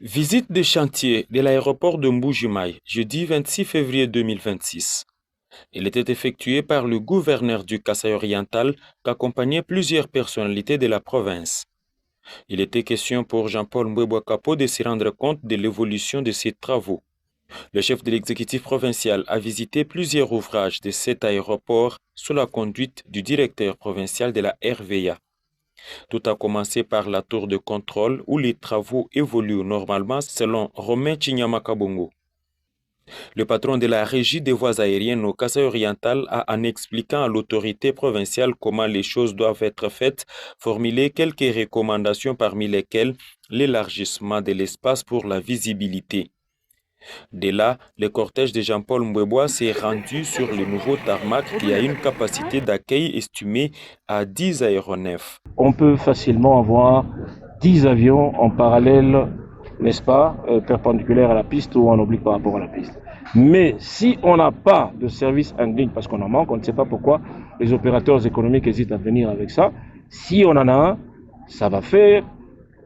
Visite des chantiers de l'aéroport de Mbuji-Mayi, jeudi 26 février 2026. Elle était effectuée par le gouverneur du Kasaï oriental qu'accompagnaient plusieurs personnalités de la province. Il était question pour Jean-Paul Mbwebwa-Kapo de se rendre compte de l'évolution de ces travaux. Le chef de l'exécutif provincial a visité plusieurs ouvrages de cet aéroport sous la conduite du directeur provincial de la RVA. Tout a commencé par la tour de contrôle où les travaux évoluent normalement selon Romain Chinyama-Kabongo. Le patron de la régie des voies aériennes au Kasaï oriental a, en expliquant à l'autorité provinciale comment les choses doivent être faites, formulé quelques recommandations parmi lesquelles l'élargissement de l'espace pour la visibilité. Dès là, le cortège de Jean-Paul Mbwebwa s'est rendu sur le nouveau tarmac qui a une capacité d'accueil estimée à 10 aéronefs. On peut facilement avoir 10 avions en parallèle, n'est-ce pas, perpendiculaires à la piste ou en oblique par rapport à la piste. Mais si on n'a pas de service indigne, parce qu'on en manque, on ne sait pas pourquoi les opérateurs économiques hésitent à venir avec ça. Si on en a un, ça va faire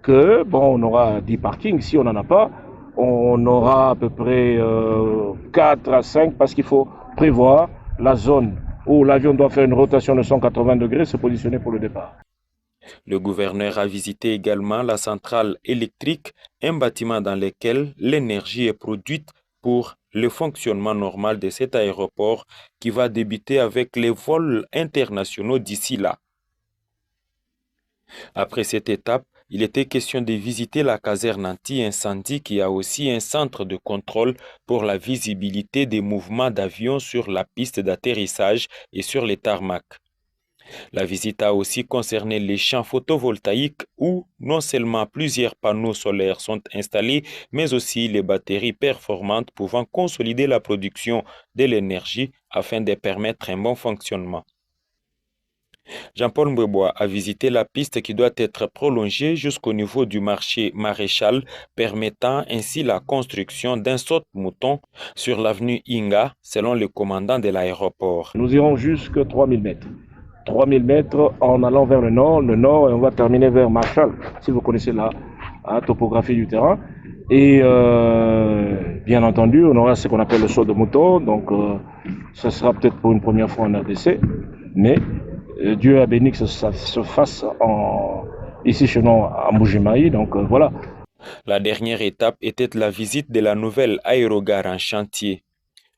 que, bon, on aura 10 parkings. Si on n'en a pas, on aura à peu près 4 à 5 parce qu'il faut prévoir la zone où l'avion doit faire une rotation de 180 degrés, se positionner pour le départ. Le gouverneur a visité également la centrale électrique, un bâtiment dans lequel l'énergie est produite pour le fonctionnement normal de cet aéroport qui va débuter avec les vols internationaux d'ici là. Après cette étape, il était question de visiter la caserne anti-incendie qui a aussi un centre de contrôle pour la visibilité des mouvements d'avions sur la piste d'atterrissage et sur les tarmacs. La visite a aussi concerné les champs photovoltaïques où non seulement plusieurs panneaux solaires sont installés, mais aussi les batteries performantes pouvant consolider la production de l'énergie afin de permettre un bon fonctionnement. Jean-Paul Mbwebwa a visité la piste qui doit être prolongée jusqu'au niveau du marché Maréchal, permettant ainsi la construction d'un saute-mouton sur l'avenue Inga, selon le commandant de l'aéroport. Nous irons jusqu'à 3000 mètres. 3000 mètres en allant vers le nord, et on va terminer vers Marshall, si vous connaissez la topographie du terrain. Et bien entendu, on aura ce qu'on appelle le saut de mouton, donc ça sera peut-être pour une première fois en RDC, mais Dieu a béni que ça se fasse ici chez nous à Mbuji-Mayi, donc voilà. La dernière étape était la visite de la nouvelle aérogare en chantier.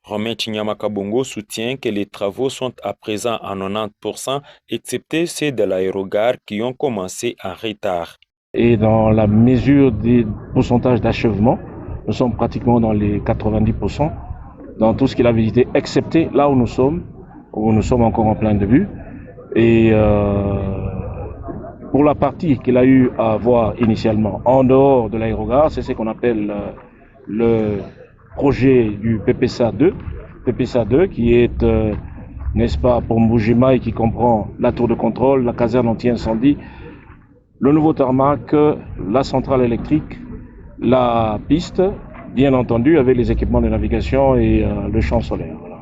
Romain Chinyama-Kabongo soutient que les travaux sont à présent à 90%, excepté ceux de l'aérogare qui ont commencé en retard. Et dans la mesure des pourcentages d'achèvement, nous sommes pratiquement dans les 90%, dans tout ce qu'il a visité, excepté là où nous sommes encore en plein début. Et pour la partie qu'il a eu à voir initialement en dehors de l'aérogare, c'est ce qu'on appelle le projet du PPSA 2, qui est, n'est-ce pas, pour Mbuji-Mayi, qui comprend la tour de contrôle, la caserne anti-incendie, le nouveau tarmac, la centrale électrique, la piste, bien entendu avec les équipements de navigation et le champ solaire. Voilà.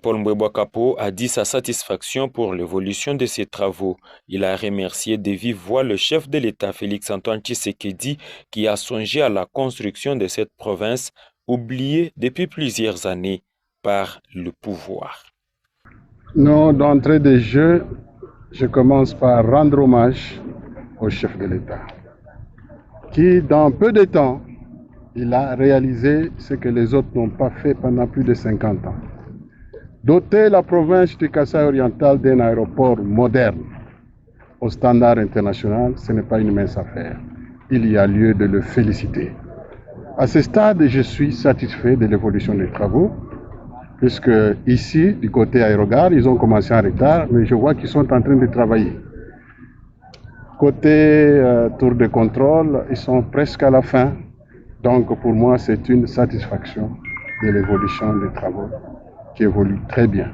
Paul Mbwebwa-Kapo a dit sa satisfaction pour l'évolution de ces travaux. Il a remercié de vive voix le chef de l'État Félix-Antoine Tshisekedi qui a songé à la construction de cette province oubliée depuis plusieurs années par le pouvoir. Non, d'entrée de jeu, je commence par rendre hommage au chef de l'État qui, dans peu de temps, il a réalisé ce que les autres n'ont pas fait pendant plus de 50 ans. Doter la province du Kasaï oriental d'un aéroport moderne au standard international, ce n'est pas une mince affaire. Il y a lieu de le féliciter. À ce stade, je suis satisfait de l'évolution des travaux, puisque ici, du côté aérogare, ils ont commencé en retard, mais je vois qu'ils sont en train de travailler. Côté tour de contrôle, ils sont presque à la fin. Donc pour moi, c'est une satisfaction de l'évolution des travaux qui évolue très bien.